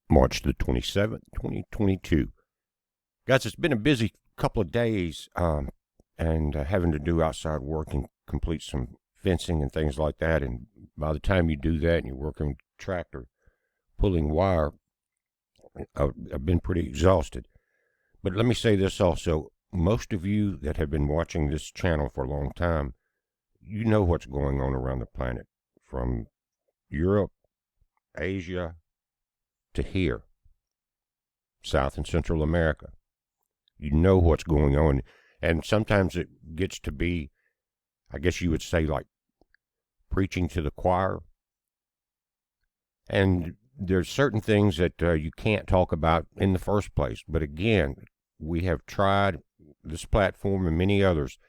March the 27th, 2022. Guys, it's been a busy couple of days and having to do outside work and complete some fencing and things like that. And by the time you do that and you're working with a tractor, pulling wire, I've been pretty exhausted. But let me say this also. Most of you that have been watching this channel for a long time, you know what's going on around the planet, from Europe, Asia, to here, South and Central America. You know what's going on. And sometimes it gets to be, I guess you would say, like preaching to the choir. And there's certain things that you can't talk about in the first place. But again, we have tried this platform and many others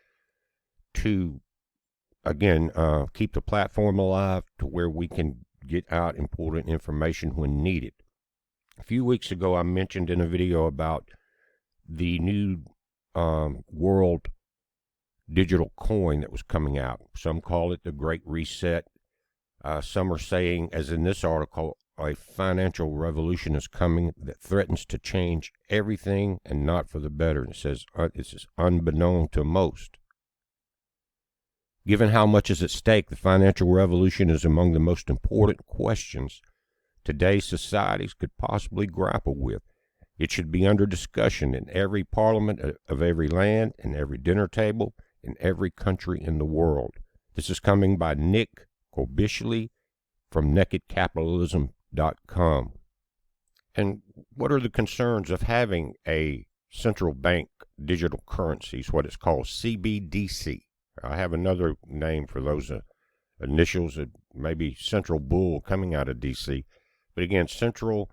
to, again, keep the platform alive to where we can get out important information when needed. A few weeks ago, I mentioned in a video about the new world digital coin that was coming out. Some call it the Great Reset. Some are saying, as in this article, a financial revolution is coming that threatens to change everything and not for the better. It says this is unbeknown to most. Given how much is at stake, the financial revolution is among the most important questions today's societies could possibly grapple with. It should be under discussion in every parliament of every land, in every dinner table, in every country in the world. This is coming by Nick Korbishli from nakedcapitalism.com. And what are the concerns of having a central bank digital currency? Is what it's called, CBDC. I have another name for those initials, maybe Central Bull coming out of DC. But again, central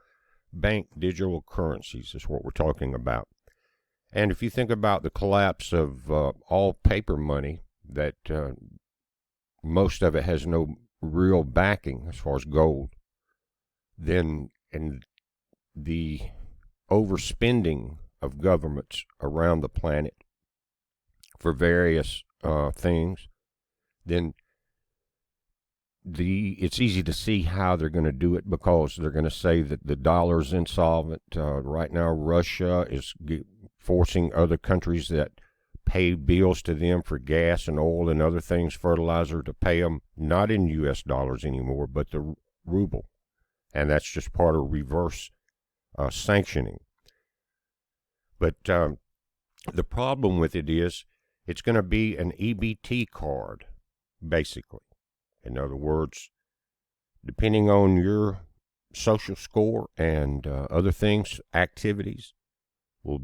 bank digital currencies is what we're talking about. And if you think about the collapse of all paper money, that most of it has no real backing as far as gold, then and the overspending of governments around the planet for various things, then it's easy to see how they're going to do it, because they're going to say that the dollar's insolvent. Right now, Russia is forcing other countries that pay bills to them for gas and oil and other things, fertilizer, to pay them not in U.S. dollars anymore, but the ruble. And that's just part of reverse sanctioning. But the problem with it is it's going to be an EBT card, basically. In other words, depending on your social score and other things, activities will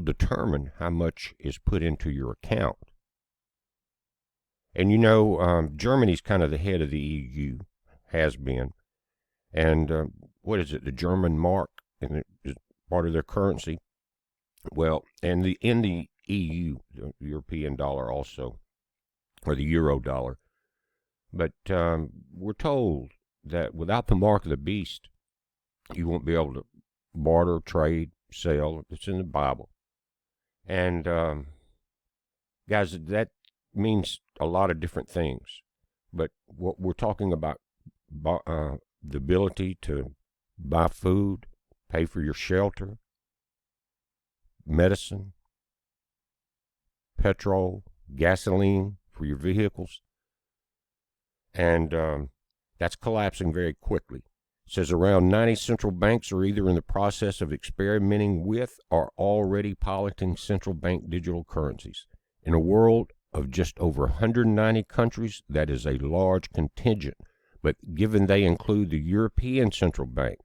determine how much is put into your account. And you know, Germany's kind of the head of the EU, has been, and what is it? The German mark, and it is part of their currency. Well, and in the EU, the European dollar also, or the euro dollar. But we're told that without the mark of the beast, you won't be able to barter, trade, sell. It's in the Bible. And guys, that means a lot of different things. But what we're talking about, the ability to buy food, pay for your shelter, medicine, petrol, gasoline for your vehicles, and that's collapsing very quickly. It says around 90 central banks are either in the process of experimenting with or already piloting central bank digital currencies. In a world of just over 190 countries, that is a large contingent, but given they include the European Central Bank,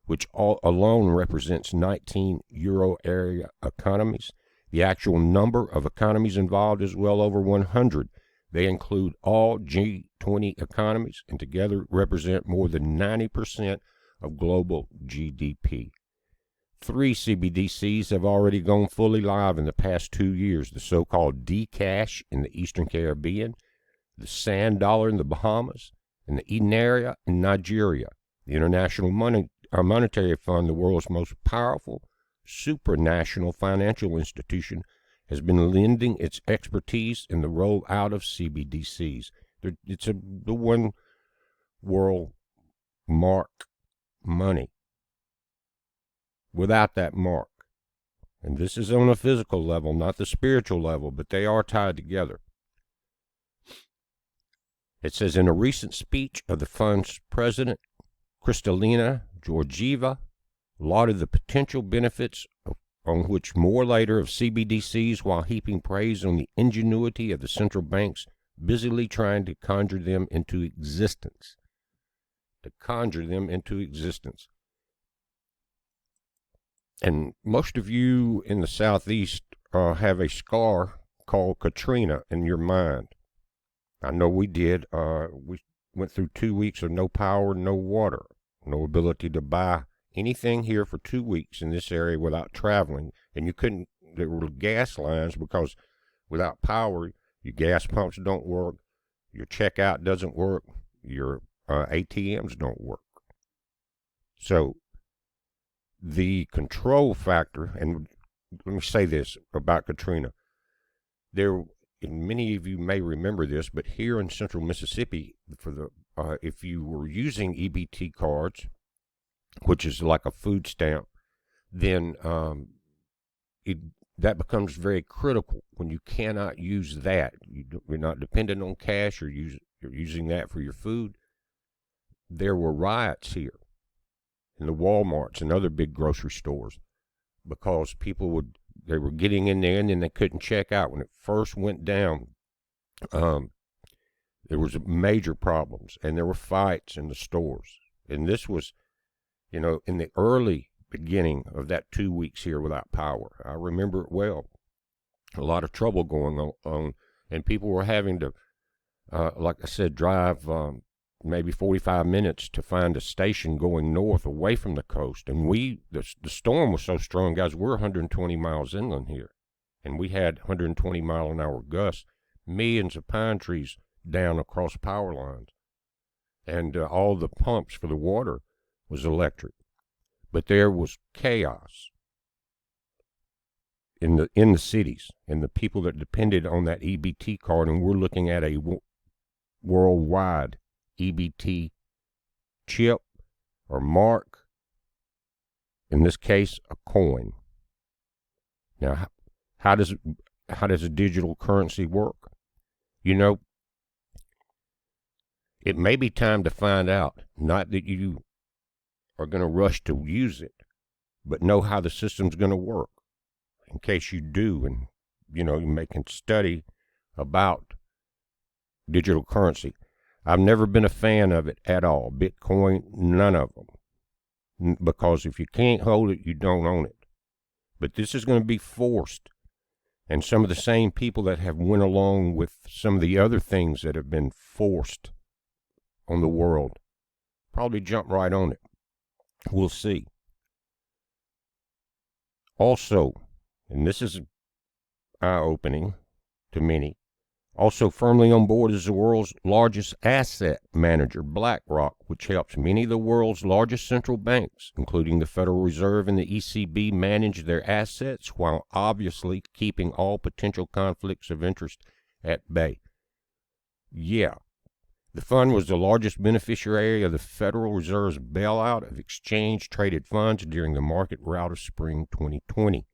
which alone represents 19 euro area economies, the actual number of economies involved is well over 100. They include all G20 economies and together represent more than 90% of global GDP. 3 CBDCs have already gone fully live in the past 2 years, the so-called D-Cash in the Eastern Caribbean, the Sand Dollar in the Bahamas, and the Naira in Nigeria. The International Monetary Fund, the world's most powerful supranational financial institution, has been lending its expertise in the rollout of CBDCs. It's the one world money without that mark. And this is on a physical level, not the spiritual level, but they are tied together. It says, in a recent speech of the fund's president, Kristalina Georgieva lauded the potential benefits on which more later of CBDCs while heaping praise on the ingenuity of the central banks busily trying to conjure them into existence. And most of you in the Southeast have a scar called Katrina in your mind. I know we did. We went through 2 weeks of no power, no water, no ability to buy anything here for 2 weeks in this area without traveling. And you couldn't, there were gas lines because without power, your gas pumps don't work, your checkout doesn't work, your ATMs don't work. So the control factor, and let me say this about Katrina. There, and many of you may remember this, but here in central Mississippi, for the if you were using EBT cards, which is like a food stamp, then that becomes very critical when you cannot use that. You're not dependent on cash, or you're using that for your food. There were riots here in the Walmarts and other big grocery stores because people they were getting in there and then they couldn't check out. When it first went down, there was major problems, and there were fights in the stores. And this was, in the early beginning of that 2 weeks here without power. I remember it well. A lot of trouble going on, and people were having to, like I said, drive maybe 45 minutes to find a station going north away from the coast. And the storm was so strong, guys, we're 120 miles inland here, and we had 120-mile-an-hour gusts, millions of pine trees down across power lines, and all the pumps for the water was electric. But there was chaos in the cities, and the people that depended on that EBT card, and we're looking at a worldwide EBT chip or mark, in this case a coin. Now, how does a digital currency work? It may be time to find out, not that you are going to rush to use it, but know how the system's going to work, in case you do, and you can study about digital currency. I've never been a fan of it at all. Bitcoin, none of them, because if you can't hold it, you don't own it. But this is going to be forced, and some of the same people that have went along with some of the other things that have been forced on the world probably jump right on it. We'll see. Also, and this is eye-opening to many, also firmly on board is the world's largest asset manager, BlackRock, which helps many of the world's largest central banks, including the Federal Reserve and the ECB, manage their assets while obviously keeping all potential conflicts of interest at bay. Yeah. The fund was the largest beneficiary of the Federal Reserve's bailout of exchange-traded funds during the market rout of spring 2020.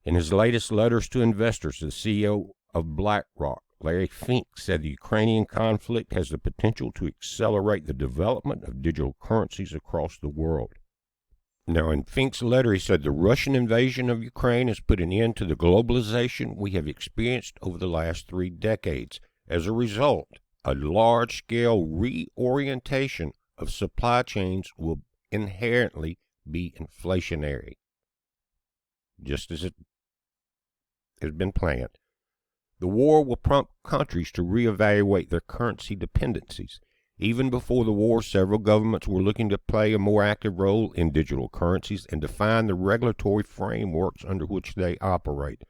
In his latest letters to investors, the CEO of BlackRock, Larry Fink, said the Ukrainian conflict has the potential to accelerate the development of digital currencies across the world. Now, in Fink's letter, he said the Russian invasion of Ukraine has put an end to the globalization we have experienced over the last 3 decades. As a result, a large-scale reorientation of supply chains will inherently be inflationary, just as it has been planned. The war will prompt countries to reevaluate their currency dependencies. Even before the war, several governments were looking to play a more active role in digital currencies and define the regulatory frameworks under which they operate.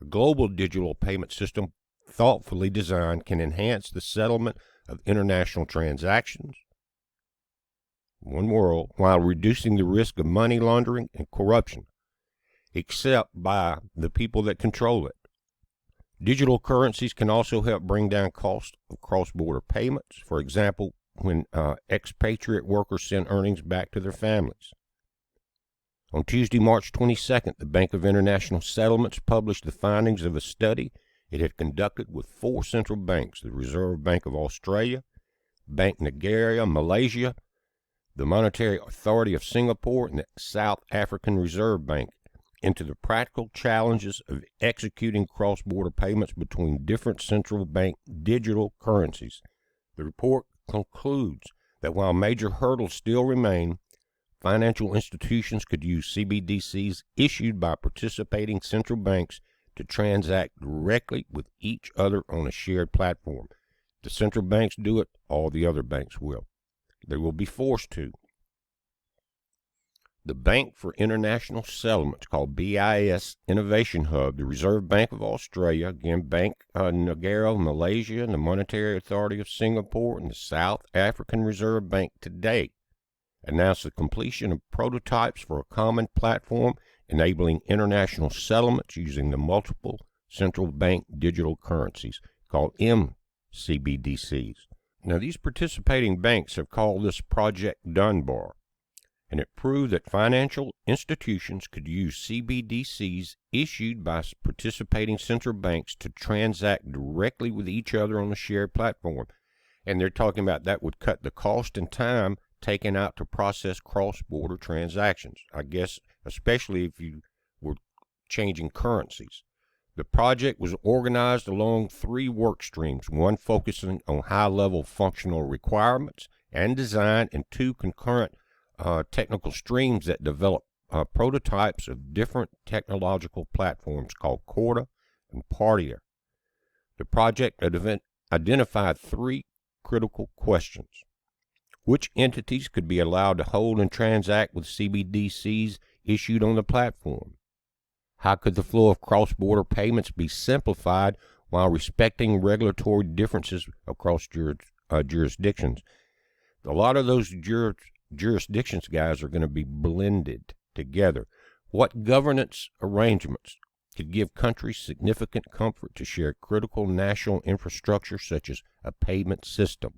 A global digital payment system thoughtfully designed can enhance the settlement of international transactions, one world, while reducing the risk of money laundering and corruption, except by the people that control it. Digital currencies can also help bring down costs of cross-border payments. For example, when expatriate workers sent earnings back to their families. On Tuesday, March 22nd, the Bank of International Settlements published the findings of a study it had conducted with 4 central banks: the Reserve Bank of Australia, Bank Nigeria, Malaysia, the Monetary Authority of Singapore, and the South African Reserve Bank, into the practical challenges of executing cross-border payments between different central bank digital currencies. The report concludes that while major hurdles still remain, financial institutions could use CBDCs issued by participating central banks to transact directly with each other on a shared platform. If the central banks do it, all the other banks will. They will be forced to. The Bank for International Settlements, called BIS Innovation Hub, the Reserve Bank of Australia, again, Bank Nigeria, Malaysia, and the Monetary Authority of Singapore, and the South African Reserve Bank today announced the completion of prototypes for a common platform enabling international settlements using the multiple central bank digital currencies, called MCBDCs. Now, these participating banks have called this Project Dunbar, and it proved that financial institutions could use CBDCs issued by participating central banks to transact directly with each other on a shared platform. And they're talking about that would cut the cost and time taken out to process cross-border transactions, I guess, especially if you were changing currencies. The project was organized along 3 work streams, one focusing on high-level functional requirements and design, and 2 concurrent technical streams that develop prototypes of different technological platforms called Corda and Partia. The project identified 3 critical questions. Which entities could be allowed to hold and transact with CBDCs issued on the platform? How could the flow of cross-border payments be simplified while respecting regulatory differences across jurisdictions? A lot of those jurisdictions, guys, are going to be blended together. What governance arrangements could give countries significant comfort to share critical national infrastructure such as a payment system?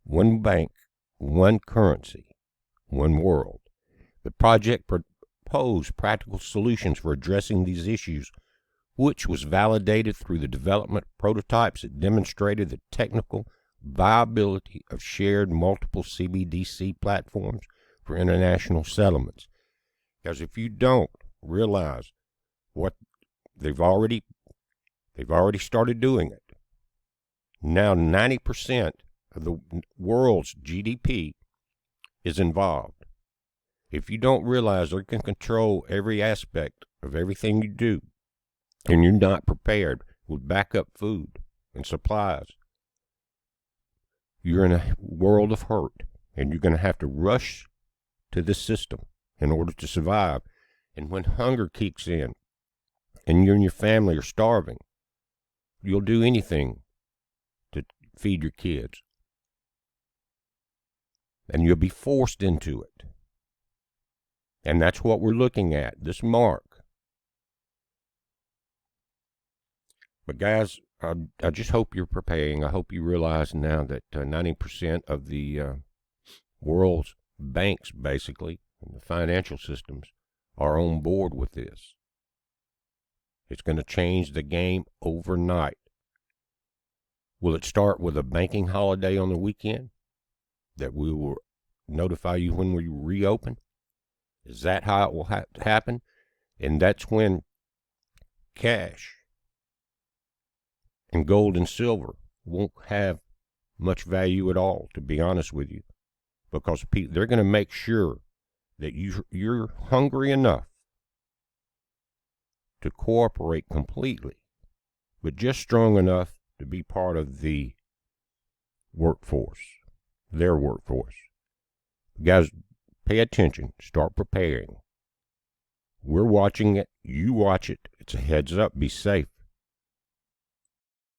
One bank, one currency, one world. The project proposed practical solutions for addressing these issues, which was validated through the development of prototypes that demonstrated the technical viability of shared multiple CBDC platforms for international settlements. Because if you don't realize what they've already started doing it. Now 90% of the world's GDP is involved. If you don't realize they can control every aspect of everything you do, and you're not prepared with backup food and supplies, you're in a world of hurt, and you're going to have to rush to this system in order to survive. And when hunger kicks in, and you and your family are starving, you'll do anything to feed your kids. And you'll be forced into it. And that's what we're looking at, this mark. But guys, I just hope you're preparing. I hope you realize now that 90% of the world's banks, basically, and the financial systems, are on board with this. It's going to change the game overnight. Will it start with a banking holiday on the weekend that we will notify you when we reopen? Is that how it will happen? And that's when cash and gold and silver won't have much value at all, to be honest with you, because they're going to make sure that you're hungry enough to cooperate completely, but just strong enough to be part of the workforce, their workforce. Guys, pay attention. Start preparing. We're watching it. You watch it. It's a heads up. Be safe.